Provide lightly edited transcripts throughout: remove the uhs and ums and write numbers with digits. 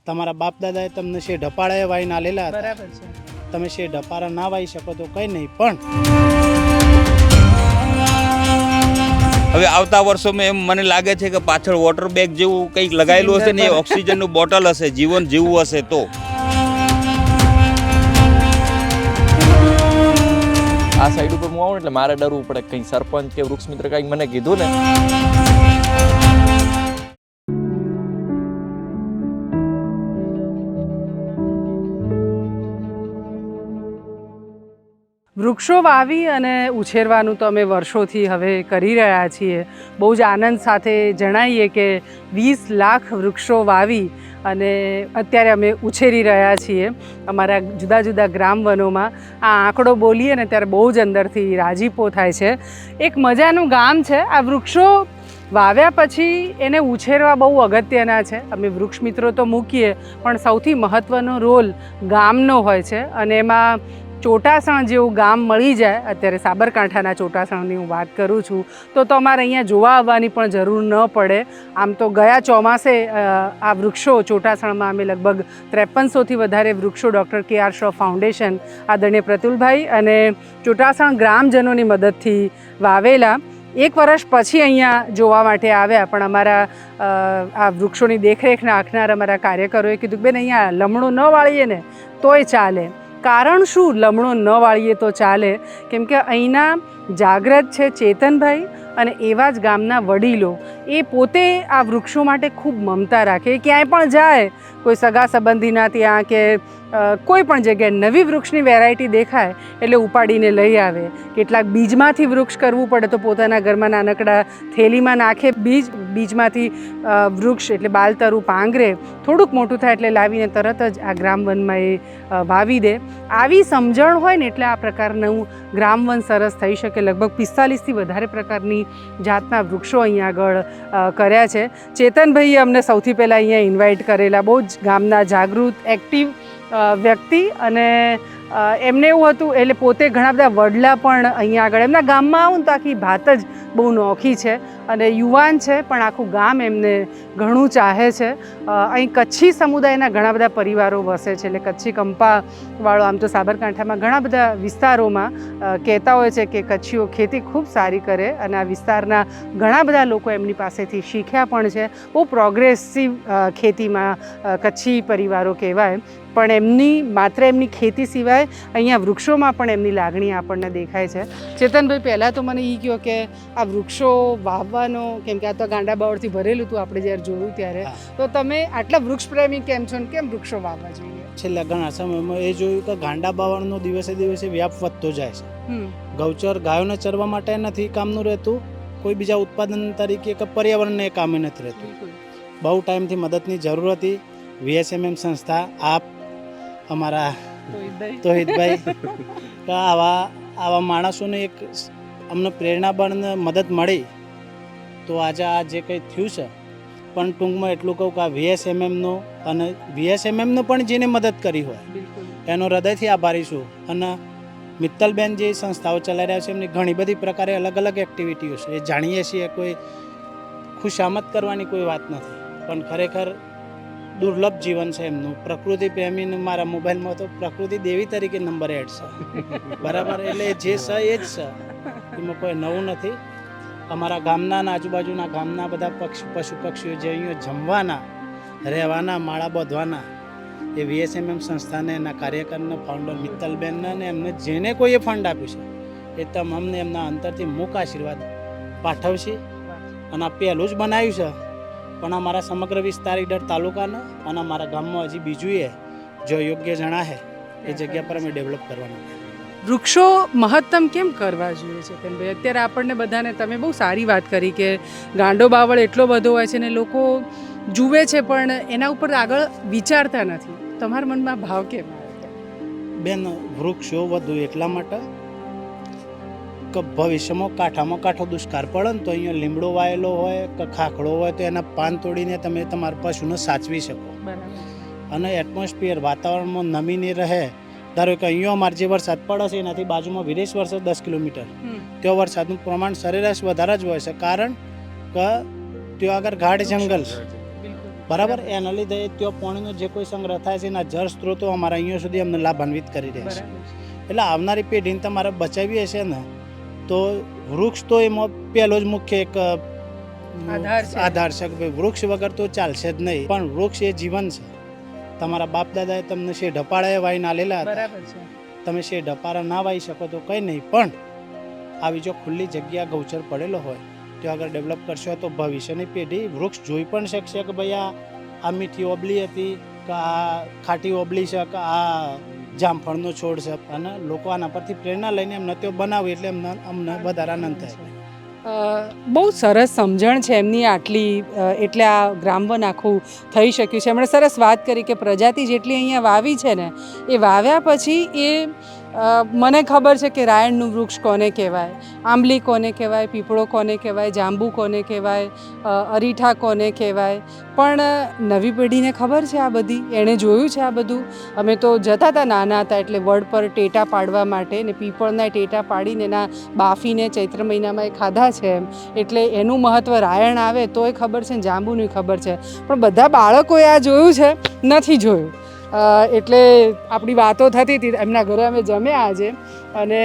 તમારા બાપ દાદાએ તમને શેર ઢપાળાએ વાઈને આલેલા હતા. બરાબર છે. તમે શેર ઢપાળા ના વાઈ શકો તો કંઈ નહીં, પણ હવે આવતા વર્ષોમાં એમ મને લાગે છે કે પાછળ વોટર બેગ જેવું કંઈક લગાવેલું હશે ને એ ઓક્સિજનનું બોટલ હશે, જીવન જીવવું હશે તો. આ સાઈડ ઉપર હું આવું એટલે મારે ડરવું પડે કંઈ સરપંચ કે વૃક્ષ મિત્ર કંઈક મને કીધું ને. વૃક્ષો વાવી અને ઉછેરવાનું તો અમે વર્ષોથી હવે કરી રહ્યા છીએ. બહુ જ આનંદ સાથે જણાવીએ કે 20 લાખ વૃક્ષો વાવી અને અત્યારે અમે ઉછેરી રહ્યા છીએ અમારા જુદા જુદા ગ્રામ વનોમાં. આ આંકડો બોલીએ ને ત્યારે બહુ જ અંદરથી રાજીપો થાય છે. એક મજાનું ગામ છે. આ વૃક્ષો વાવ્યા પછી એને ઉછેરવા બહુ અગત્યના છે. અમે વૃક્ષ મિત્રો તો મૂકીએ, પણ સૌથી મહત્ત્વનો રોલ ગામનો હોય છે. અને એમાં ચોટાસણ જેવું ગામ મળી જાય, અત્યારે સાબરકાંઠાના ચોટાસણની હું વાત કરું છું, તો અમારે અહીંયા જોવા આવવાની પણ જરૂર ન પડે. આમ તો ગયા ચોમાસે આ વૃક્ષો ચોટાસણમાં અમે લગભગ 5300થી વધારે વૃક્ષો ડૉક્ટર કે.આર. શ્રોફ ફાઉન્ડેશન આદરણીય પ્રતુલભાઈ અને ચોટાસણ ગ્રામજનોની મદદથી વાવેલા. 1 વર્ષ પછી અહીંયા જોવા માટે આવ્યા, પણ અમારા આ વૃક્ષોની દેખરેખ રાખનાર અમારા કાર્યકરોએ કીધું કે બેન અહીંયા લમણો ન વાળીએ ને તોય ચાલે. કારણ શું લમણો ન વાળીએ તો ચાલે? કેમ કે અહીંના જાગ્રત છે ચેતનભાઈ અને એવા જ ગામના વડીલો, એ પોતે આ વૃક્ષો માટે ખૂબ મમતા રાખે. ક્યાંય પણ જાય, કોઈ સગા સંબંધીના ત્યાં કે કોઈ પણ જગ્યાએ નવી વૃક્ષની વેરાયટી દેખાય એટલે ઉપાડીને લઈ આવે. કેટલાક બીજમાંથી વૃક્ષ કરવું પડે તો પોતાના ઘરમાં નાનકડા થેલીમાં નાખે બીજમાંથી વૃક્ષ, એટલે બાલતરું પાંગરે, થોડુંક મોટું થાય એટલે લાવીને તરત જ આ ગ્રામવનમાં એ વાવી દે. આવી સમજણ હોય ને એટલે આ પ્રકારનું ગ્રામવન સરસ થઈ શકે. લગભગ 45થી વધારે પ્રકારની જાતના વૃક્ષો અહીંયા આગળ કર્યા છે. ચેતનભાઈએ અમને સૌથી પહેલાં અહીંયા ઇન્વાઇટ કરેલા, બહુ જ ગામના જાગૃત એક્ટિવ વ્યક્તિ, અને એમને એવું હતું એટલે પોતે ઘણા બધા વડલા પણ અહીંયા આગળ એમના ગામમાં આવું ને તો આખી ભાત જ બહુ નોખી છે અને યુવાન છે, પણ આખું ગામ એમને ઘણું ચાહે છે. અહીં કચ્છી સમુદાયના ઘણા બધા પરિવારો વસે છે, એટલે કચ્છી કંપાવાળો, આમ તો સાબરકાંઠામાં ઘણા બધા વિસ્તારોમાં કહેતા હોય છે કે કચ્છીઓ ખેતી ખૂબ સારી કરે, અને આ વિસ્તારના ઘણા બધા લોકો એમની પાસેથી શીખ્યા પણ છે. બહુ પ્રોગ્રેસિવ ખેતીમાં કચ્છી પરિવારો કહેવાય, પણ એમની ખેતી સિવાય અહીંયા વૃક્ષોમાં પણ એમની લાગણી આપણને દેખાય છે. ચેતનભાઈ, પહેલાં તો મને એ કહો કે આ વૃક્ષો વાવવાનો, કેમ કે આ તો ગાંડા બાવળથી ભરેલું હતું આપણે જ્યારે જોયું ત્યારે, તો તમે આટલા વૃક્ષ પ્રેમી કેમ છો ને કેમ વૃક્ષો વાવવા જોઈએ? છેલ્લા ઘણા સમયમાં એ જોયું કે ગાંડા બાવળનો દિવસે દિવસે વ્યાપ વધતો જાય છે. ગૌચર ગાયોને ચરવા માટે નથી કામનું રહેતું, કોઈ બીજા ઉત્પાદન તરીકે કે પર્યાવરણને કામે નથી રહેતું. બહુ ટાઈમથી મદદની જરૂર હતી. VSMM સંસ્થા, આપ, અમારા તોહિતભાઈ, કે આવા માણસોને એક અમને પ્રેરણા બળ મદદ મળી તો આજે આ જે કંઈ થયું છે. પણ ટૂંકમાં એટલું કહું કે આ VSMMનો અને VSMMનો પણ જેને મદદ કરી હોય એનો હૃદયથી આભારી છું. અને મિત્તલબેન જે સંસ્થાઓ ચલાવી રહ્યા છે એમની ઘણી બધી પ્રકારે અલગ અલગ એક્ટિવિટીઓ છે, એ જાણીએ છીએ. કોઈ ખુશામત કરવાની કોઈ વાત નથી, પણ ખરેખર દુર્લભ જીવન છે એમનું. પ્રકૃતિ પ્રેમીનું મારા મોબાઈલમાં તો પ્રકૃતિ દેવી તરીકે નંબર એડ છે, બરાબર? એટલે જે છે એ જ છે, એમાં કોઈ નવું નથી. અમારા ગામના આજુબાજુના ગામના બધા પશુ પક્ષીઓ જે અહીંયા જમવાના, રહેવાના, માળા બાંધવાના, એ VSMM સંસ્થાને, એના કાર્યકરને, ફાઉન્ડર મિત્તલબેનને અને એમને જેને કોઈએ ફંડ આપ્યું છે એ તમામને એમના અંતરથી મુખ આશીર્વાદ પાઠવશે. અને આ પહેલું જ બનાવ્યું છે, પણ અમારા સમગ્ર વિસ્તાર ઈડર તાલુકાના અને અમારા ગામમાં હજી બીજું જો યોગ્ય જણાશે એ જગ્યા પર અમે ડેવલપ કરવાનું. વૃક્ષો મહત્તમ કેમ કરવા જોઈએ છે ચેતનભાઈ? અત્યારે આપણને બધાને, તમે બહુ સારી વાત કરી કે ગાંડો બાવળ એટલો બધો હોય છે ને લોકો જુએ છે પણ એના ઉપર આગળ વિચારતા નથી. તમારા મનમાં ભાવ કેમ? બેન, વૃક્ષો વધુ એટલા માટે કે ભવિષ્યમાં કાંઠો દુષ્કાળ પડે ને તો અહીંયા લીમડો વાયેલો હોય કે ખાખડો હોય તો એના પાન તોડીને તમે તમારા પશુને સાચવી શકો. અને એટમોસ્ફિયર, વાતાવરણમાં નમીને રહે. ધારો કે અહીંયા અમારે જે વરસાદ પડે છે એનાથી બાજુમાં વિદેશ વરસાદ 10 કિલોમીટર, ત્યાં વરસાદનું પ્રમાણ સરેરાશ વધારે જ હોય છે, કારણ કે ત્યાં આગળ ગાઢ જંગલ છે. બરાબર એના લીધે ત્યાં પાણીનો જે કોઈ સંગ્રહ થાય છે એના જળ સ્ત્રોતો અમારા અહીંયા સુધી અમને લાભાન્વિત કરી રહ્યા છે. એટલે આવનારી પેઢીને તમારે બચાવવી હશે ને તો વૃક્ષ તો એમાં પહેલો જ મુખ્ય એક આધાર છે કે ભાઈ વૃક્ષ વગર તો ચાલશે જ નહીં. પણ વૃક્ષ એ જીવન છે. તમારા બાપ દાદાએ તમને શેઢ અપાળાએ વાઈને આલેલા હતા. તમે શેઢ અપાળા ના વાઈ શકો તો કંઈ નહીં, પણ આવી જો ખુલ્લી જગ્યા ગૌચર પડેલો હોય તો આગળ ડેવલપ કરશો તો ભવિષ્યની પેઢી વૃક્ષ જોઈ પણ શકશે કે ભાઈ આ મીઠી ઓબલી હતી કે આ ખાટી ઓબલી છે કે આ જામફળનો છોડ છે. અને લોકો આના પરથી પ્રેરણા લઈને એમને તે બનાવે એટલે અમને વધારે આનંદ થાય. બહુ સરસ સમજણ છે એમની આટલી, એટલે આ ગ્રામવન આખું થઈ શક્યું છે. એમણે સરસ વાત કરી કે પ્રજાતિ જેટલી અહીંયા વાવી છે ને એ વાવ્યા પછી એ મને ખબર છે કે રાયણનું વૃક્ષ કોને કહેવાય, આંબલી કોને કહેવાય, પીપળો કોને કહેવાય, જાંબુ કોને કહેવાય, અરીઠા કોને કહેવાય, પણ નવી પેઢીને ખબર છે આ બધી, એણે જોયું છે આ બધું. અમે તો જતા હતા નાના હતા એટલે વડ પર ટેટા પાડવા માટે ને પીપળના ટેટા પાડીને એના બાફીને ચૈત્ર મહિનામાં એ ખાધા છે એમ. એટલે એનું મહત્ત્વ રાયણ આવે તોય ખબર છે ને જાંબુની ખબર છે, પણ બધા બાળકોએ આ જોયું છે નથી જોયું. એટલે આપણી વાતો થતી હતી, એમના ઘરે અમે જમ્યા આજે, અને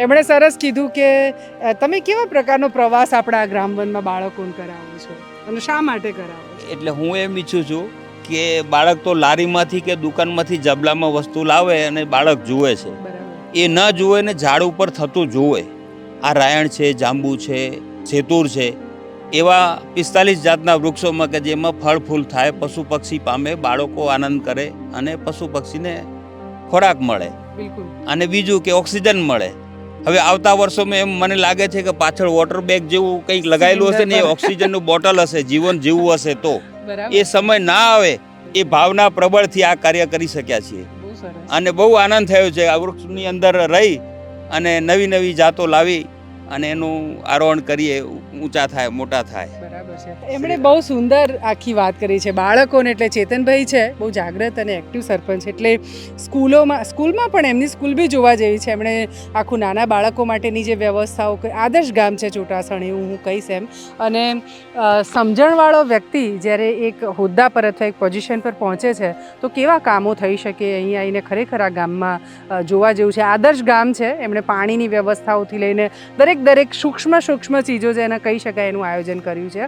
એમણે સરસ કીધું કે તમે કેવા પ્રકારનો પ્રવાસ આપણા ગ્રામવનમાં બાળકોને કરાવો છો અને શા માટે કરાવો છો? એટલે હું એમ ઈચ્છું છું કે બાળક તો લારીમાંથી કે દુકાનમાંથી જબલામાં વસ્તુ લાવે અને બાળક જુએ છે, એ ન જુએ ને ઝાડ ઉપર થતું જુએ. આ રાયણ છે, જાંબુ છે, સેતુર છે, એવા 45 જાતના વૃક્ષોમાં કે જેમાં ફળ ફૂલ થાય, પશુ પક્ષી પામે, બાળકો આનંદ કરે અને પશુ પક્ષીને ખોરાક મળે અને બીજું કે ઓક્સિજન મળે. હવે આવતા વર્ષોમાં એમ મને લાગે છે કે પાછળ વોટર બેગ જેવું કંઈક લગાવેલું હશે ને એ ઓક્સિજનનું બોટલ હશે, જીવન જીવવું હશે તો. એ સમય ના આવે એ ભાવના પ્રબળથી આ કાર્ય કરી શક્યા છીએ અને બહુ આનંદ થયો છે આ વૃક્ષની અંદર રહી અને નવી નવી જાતો લાવી અને એનું આરોહણ કરીએ, ઊંચા થાય, મોટા થાય. બરાબર છે. એમણે બહુ સુંદર આખી વાત કરી છે બાળકોને. એટલે ચેતનભાઈ છે બહુ જાગૃત અને એક્ટિવ સરપંચ, એટલે સ્કૂલમાં પણ એમની સ્કૂલ બી જોવા જેવી છે. એમણે આખું નાના બાળકો માટેની જે વ્યવસ્થાઓ, આદર્શ ગામ છે ચોટાસણ એવું હું કહીશ એમ. અને સમજણવાળો વ્યક્તિ જ્યારે એક હોદ્દા પર અથવા એક પોઝિશન પર પહોંચે છે તો કેવા કામો થઈ શકે અહીંયા આવીને ખરેખર આ ગામમાં જોવા જેવું છે. આદર્શ ગામ છે. એમણે પાણીની વ્યવસ્થાઓથી લઈને દરેક સૂક્ષ્મ ચીજો છે એને કહી શકાય એનું આયોજન કર્યું છે.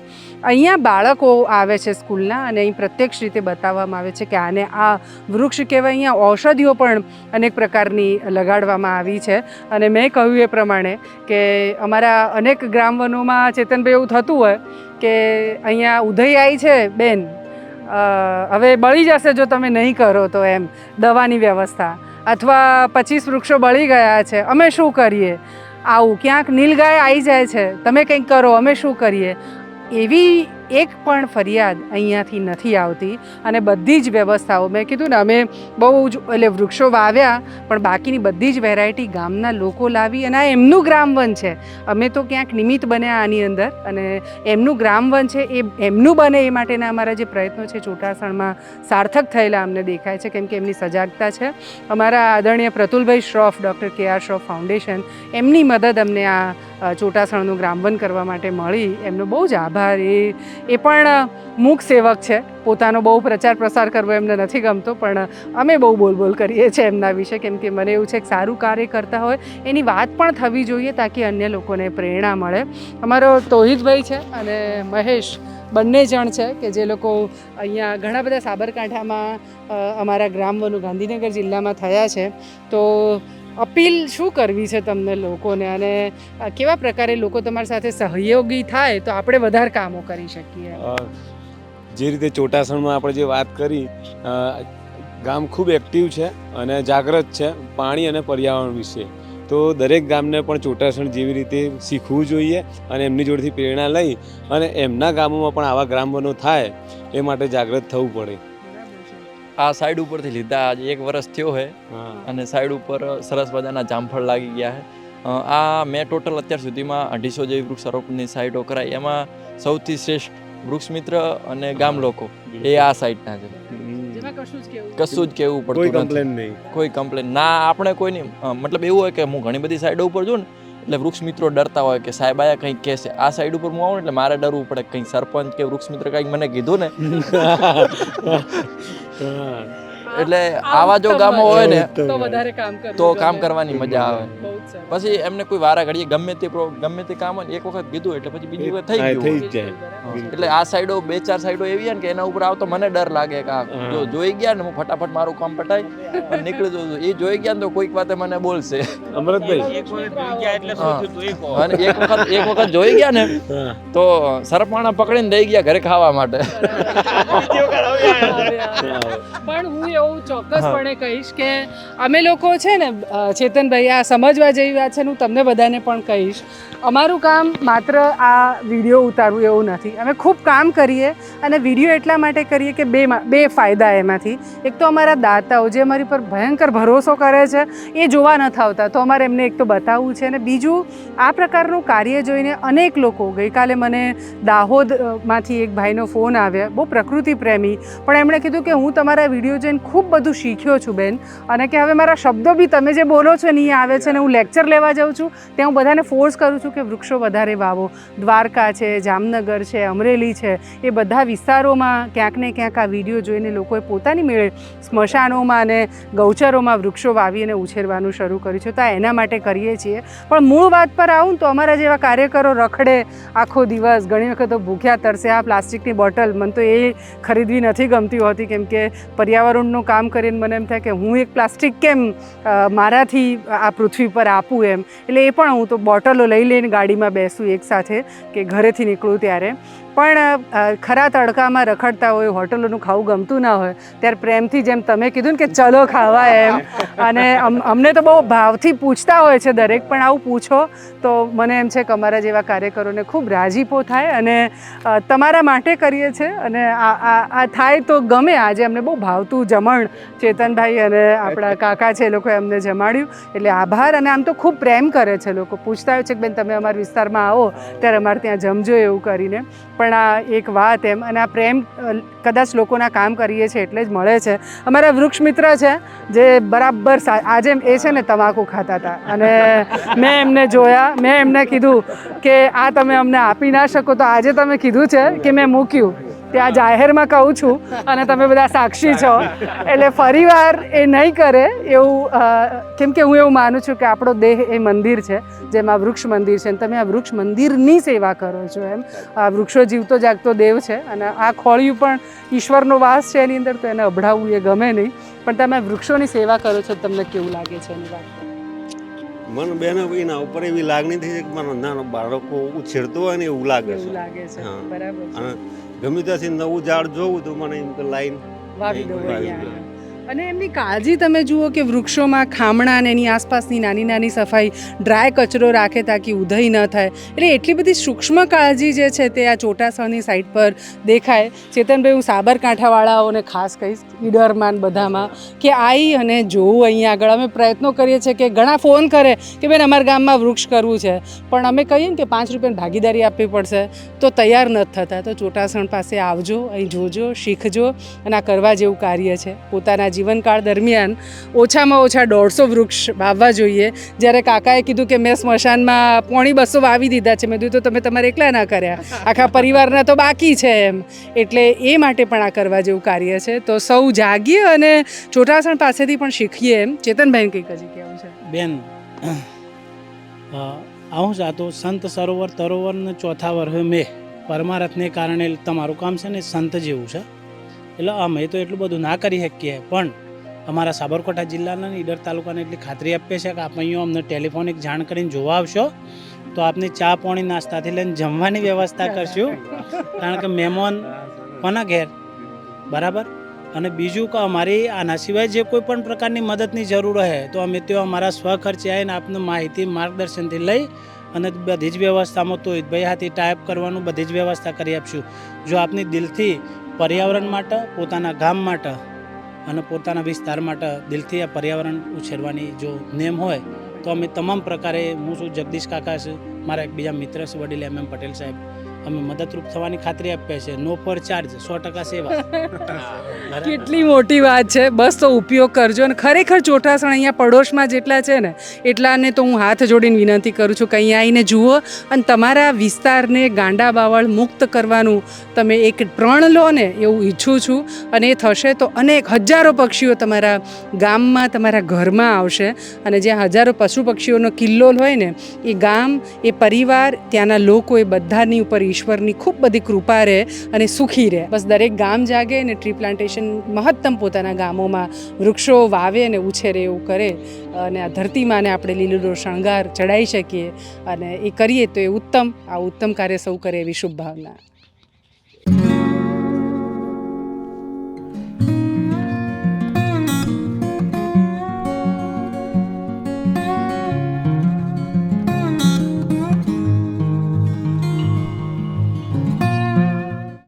અહીંયા બાળકો આવે છે સ્કૂલના અને અહીં પ્રત્યક્ષ રીતે બતાવવામાં આવે છે કે આને આ વૃક્ષ કહેવાય. અહીંયા ઔષધિઓ પણ અનેક પ્રકારની લગાડવામાં આવી છે. અને મેં કહ્યું એ પ્રમાણે કે અમારા અનેક ગ્રામવનોમાં ચેતનભાઈ એવું થતું હોય કે અહીંયા ઉધઈયાઈ છે બેન, હવે બળી જશે જો તમે નહીં કરો તો, એમ દવાની વ્યવસ્થા, અથવા 25 વૃક્ષો બળી ગયા છે, અમે શું કરીએ, આવું ક્યાંક નીલગાય આવી જાય છે, તમે કંઈક કરો, અમે શું કરીએ. એવી એક પણ ફરિયાદ અહીંયાથી નથી આવતી. અને બધી જ વ્યવસ્થાઓ મેં કીધું ને, અમે બહુ જ એટલે વૃક્ષો વાવ્યા પણ બાકીની બધી જ વેરાયટી ગામના લોકો લાવી અને આ એમનું ગ્રામવન છે. અમે તો ક્યાંક નિમિત્ત બન્યા આની અંદર, અને એમનું ગ્રામવન છે એ એમનું બને એ માટેના અમારા જે પ્રયત્નો છે ચોટાસણમાં સાર્થક થયેલા અમને દેખાય છે, કેમ કે એમની સજાગતા છે. અમારા આદરણીય Pratulbhai Shroff, doctor KR Shroff foundation, એમની મદદ અમને આ ચોટાસણનું ગ્રામવન કરવા માટે મળી. એમનો બહુ જ આભાર. એ પણ મૂક સેવક છે. પોતાનો બહુ પ્રચાર પ્રસાર કરવો એમને નથી ગમતો, પણ અમે બહુ બોલ કરીએ છીએ એમના વિશે, કેમ કે મને એવું છે કે સારું કાર્ય કરતા હોય એની વાત પણ થવી જોઈએ તાકી અન્ય લોકોને પ્રેરણા મળે. અમારો તોહિદભાઈ છે અને મહેશ, બંને જણ છે કે જે લોકો અહીંયા ઘણા બધા સાબરકાંઠામાં અમારા ગ્રામવનો ગાંધીનગર જિલ્લામાં થયા છે. તો અપીલ શું કરવી છે તમને લોકોને, અને કેવા પ્રકારે લોકો તમારી સાથે સહયોગી થાય તો આપણે વધારે કામો કરી શકીએ? જે રીતે ચોટાસણમાં આપણે જે વાત કરી, ગામ ખૂબ એક્ટિવ છે અને જાગૃત છે પાણી અને પર્યાવરણ વિશે. તો દરેક ગામને પણ ચોટાસણ જેવી રીતે શીખવું જોઈએ અને એમની જોડેથી પ્રેરણા લઈ અને એમના ગામોમાં પણ આવા ગ્રામવનો થાય એ માટે જાગૃત થવું પડે. આ સાઈડ ઉપરથી લીધા આજે 1 વર્ષ થયો છે અને સાઈડ ઉપર સરસ મજાના જામફળ લાગી ગયા છે. આ મેં ટોટલ અત્યાર સુધીમાં 250 જેવી વૃક્ષારોપણની સાઇટો કરાઈ. એમાં સૌથી શ્રેષ્ઠ વૃક્ષ મિત્ર અને ગામ લોકો એ આ સાઈડના છે. કશું જ કહેવું પડતું નથી, કોઈ કમ્પ્લેન ના. આપણે કોઈની મતલબ એવું હોય કે હું ઘણી બધી સાઈડો ઉપર જોઉં ને એટલે વૃક્ષ મિત્રો ડરતા હોય કે સાહેબ આયા કંઈક કહેશે. આ સાઈડ ઉપર હું આવું એટલે મારે ડરવું પડે કંઈક સરપંચ કે વૃક્ષ મિત્ર કંઈક મને કીધું ને એટલે આવા જો ગામો હોય ને તો વધારે કામ કરવું તો ગમે. કામ કરવાની મજા આવે. બહુ જ સરસ. પછી એમને કોઈ વારા ઘડીએ ગમે તે કામ હોય ને એક વખત કીધું એટલે પછી બીજી વખત થઈ ગયું. થઈ જ જાય. હા. એટલે આ સાઈડો 2-4 સાઈડો એવી છે ને કે એના ઉપર આવતો મને ડર લાગે કે આ જો જોઈ ગયા ને હું ફટાફટ મારું કામ પટાઈ અને નીકળી જઉં છું. એ જોઈ ગયા ને તો કોઈક વાતે મને બોલશે. અમરતભાઈ, અને એક વખત જોઈ ગયા ને તો સરપાણા પકડીને દઈ ગયા ઘરે ખાવા માટે. પણ હું એવું ચોક્કસપણે કહીશ કે અમે લોકો છે ને ચેતનભાઈ આ સમજવા જેવી વાત છે ને હું તમને બધાને પણ કહીશ. અમારું કામ માત્ર આ વિડીયો ઉતારવું એવું નથી. અમે ખૂબ કામ કરીએ અને વિડીયો એટલા માટે કરીએ કે બે ફાયદા એમાંથી. એક તો અમારા દાતાઓ જે અમારી પર ભયંકર ભરોસો કરે છે એ જોવા નથી આવતા, તો અમારે એમને એક તો બતાવવું છે. અને બીજું, આ પ્રકારનું કાર્ય જોઈને અનેક લોકો, ગઈકાલે મને દાહોદમાંથી એક ભાઈનો ફોન આવ્યો, બહુ પ્રકૃતિ પ્રેમી, પણ એમણે કીધું કે હું તમારા વિડીયો જોઈને ખૂબ બધું શીખ્યો છું બેન, અને કે હવે મારા શબ્દો બી તમે જે બોલો છો ને એ આવે છે, ને હું લેક્ચર લેવા જાઉં છું ત્યાં હું બધાને ફોર્સ કરું છું કે વૃક્ષો વધારે વાવો. દ્વારકા છે, જામનગર છે, અમરેલી છે, એ બધા વિસ્તારોમાં ક્યાંક ને ક્યાંક આ વિડીયો જોઈને લોકોએ પોતાની મેળે સ્મશાનોમાં અને ગૌચરોમાં વૃક્ષો વાવી અને ઉછેરવાનું શરૂ કર્યું છે. તો આ એના માટે કરીએ છીએ. પણ મૂળ વાત પર આવું તો અમારા જેવા કાર્યકરો રખડે આખો દિવસ, ઘણી વખત તો ભૂખ્યા તરસે. આ પ્લાસ્ટિકની બોટલ મને તો એ ખરીદવી નથી ગમતી હોતી, કેમ કે પર્યાવરણનું કામ કરીને મને એમ થાય કે હું એક પ્લાસ્ટિક કેમ મારાથી આ પૃથ્વી પર આપું એમ. એટલે એ પણ હું તો બોટલો લઈ લઈને ગાડીમાં બેસું એકસાથે કે ઘરેથી નીકળું ત્યારે. પણ ખરા તડકામાં રખડતા હોય, હોટલોનું ખાવું ગમતું ના હોય, ત્યારે પ્રેમથી જેમ તમે કીધું ને કે ચલો ખાવા એમ, અને અમને તો બહુ ભાવથી પૂછતા હોય છે દરેક, પણ આવું પૂછો તો મને એમ છે કે અમારા જેવા કાર્યકરોને ખૂબ રાજીપો થાય. અને તમારા માટે કરીએ છીએ અને આ થાય તો ગમે. આજે અમને બહુ ભાવતું જમણ ચેતનભાઈ અને આપણા કાકા છે એ લોકોએ અમને જમાડ્યું, એટલે આભાર. અને આમ તો ખૂબ પ્રેમ કરે છે લોકો, પૂછતા હોય છે કે બેન તમે અમારા વિસ્તારમાં આવો ત્યારે અમારે ત્યાં જમજો એવું કરીને. પણ આ એક વાત એમ, અને આ પ્રેમ કદાચ લોકોના કામ કરીએ છીએ એટલે જ મળે છે. અમારા વૃક્ષ મિત્ર છે જે બરાબર આજે એ છે ને તમાકુ ખાતા હતા, અને મેં એમને જોયા, મેં એમને કીધું કે આ તમે અમને આપી ના શકો, તો આજે તમે કીધું છે કે મેં મૂક્યું. ત્યાં જાહેરમાં કહું છું અને તમે બધા સાક્ષી છો, એટલે ફરીવાર એ નહીં કરે એવું, કેમ કે હું એવું માનું છું કે આપણો દેહ એ મંદિર છે, જેમાં વૃક્ષ મંદિર છે, અને તમે આ વૃક્ષ મંદિરની સેવા કરો છો એમ. આ વૃક્ષો જીવતો જાગતો દેવ છે, અને આ ખોળિયું પણ ઈશ્વરનો વાસ છે એની અંદર, તો એને અભડાવવું એ ગમે નહીં. પણ તમે વૃક્ષોની સેવા કરો છો, તમને કેવું લાગે છે એની વાત? મને બેન એના ઉપર એવી લાગણી થઈ છે કે મારો નાનો બાળકો ઉછેરતો હોય ને એવું લાગે એવું છે. લાગે છે, હા. બરાબર છે. અને ગમે ત્યાંથી નવું ઝાડ જોવું તો મને એમ કે લાઈન વાવી દો વાવી અહીંયા. અને એમની કાળજી તમે જુઓ કે વૃક્ષોમાં ખામણા અને એની આસપાસની નાની નાની સફાઈ, ડ્રાય કચરો રાખે તાકી ઉધઈ ન થાય. એટલે એટલી બધી સૂક્ષ્મ કાળજી જે છે તે આ ચોટાસણની સાઈડ પર દેખાય. ચેતનભાઈ, હું સાબરકાંઠાવાળાઓને ખાસ કહીશ, ઈડરમાં બધામાં, કે આવી અને જોવું અહીંયા આગળ. અમે પ્રયત્નો કરીએ છીએ કે ઘણા ફોન કરે કે બેન અમારા ગામમાં વૃક્ષ કરવું છે, પણ અમે કહીએ ને કે 5 રૂપિયાની ભાગીદારી આપવી પડશે તો તૈયાર નથી થતા. તો ચોટાસણ પાસે આવજો, અહીં જોજો, શીખજો, અને આ કરવા જેવું કાર્ય છે. પોતાના જીવનકાળ દરમિયાન ઓછામાં ઓછા 150 વૃક્ષ વાવવા જોઈએ. જ્યારે કાકાએ કીધું કે મેં સ્મશાનમાં 250 વાવી દીધા છે, મેં કીધું તો તમે તમારે એકલા ના કર્યા, આખા પરિવારના તો બાકી છે એમ. એટલે એ માટે પણ આ કરવા જેવું કાર્ય છે. તો સૌ જાગીએ અને ચોટાસણ પાસેથી પણ શીખીએ એમ. ચેતનભાઈને કંઈક હજી કહેવું છે? બેન, આવું જ આ તો સંત સરોવર તરોવરને ચોથા વર્ષે મેં પરમારથને કારણે તમારું કામ છે ને સંત જેવું છે. એટલે અમે તો એટલું બધું ના કરી શકીએ, પણ અમારા સાબરકાંઠા જિલ્લાના ઈડર તાલુકાને એટલી ખાતરી આપીએ છીએ કે આપ અહીંયા અમને ટેલિફોનિક જાણ કરીને જોવા આવશો તો આપની ચા પાણી નાસ્તાથી લઈને જમવાની વ્યવસ્થા કરશું, કારણ કે મહેમાન કોના ઘેર, બરાબર. અને બીજું કે અમારી આના સિવાય જે કોઈ પણ પ્રકારની મદદની જરૂર હોય તો અમે ત્યાં અમારા સ્વખર્ચે આવીને આપને માહિતી માર્ગદર્શનથી લઈ અને બધી જ વ્યવસ્થામાં તો ભાઈ હાથી ટાઈપ કરવાનું બધી જ વ્યવસ્થા કરી આપશું. જો આપની દિલથી પર્યાવરણ માટે, પોતાના ગામ માટે અને પોતાના વિસ્તાર માટે દિલથી આ પર્યાવરણ ઉછેરવાની જો નેમ હોય તો અમે તમામ પ્રકારે, હું છું જગદીશ કાકા છે, મારા એક બીજા મિત્ર છે વડીલ MM પટેલ સાહેબ, અમે મદદરૂપ થવાની ખાતરી આપીએ છીએ. નો ફોર ચાર્જ, 100% સેવા. કેટલી મોટી વાત છે. બસ તો ઉપયોગ કરજો. અને ખરેખર ચોટાસણ અહીંયા પડોશમાં જેટલા છે ને એટલાને તો હું હાથ જોડીને વિનંતી કરું છું કે અહીંયા આવીને જુઓ અને તમારા વિસ્તારને ગાંડા બાવળ મુક્ત કરવાનું તમે એક પ્રણ લો ને એવું ઈચ્છું છું. અને એ થશે તો અનેક હજારો પક્ષીઓ તમારા ગામમાં, તમારા ઘરમાં આવશે. અને જ્યાં હજારો પશુ પક્ષીઓનો કિલ્લોલ હોય ને એ ગામ, એ પરિવાર, ત્યાંના લોકો, એ બધાની ઉપર ઈશ્વરની ખૂબ બધી કૃપા રહે અને સુખી રહે. બસ દરેક ગામ જાગે અને ટ્રી પ્લાન્ટેશન મહત્તમ પોતાના ગામોમાં વૃક્ષો વાવે અને ઉછેરે એવું કરે અને આ ધરતીમાંને આપણે લીલો શણગાર ચડાવી શકીએ અને એ કરીએ તો એ ઉત્તમ. આ ઉત્તમ કાર્ય સૌ કરે એવી શુભ ભાવના.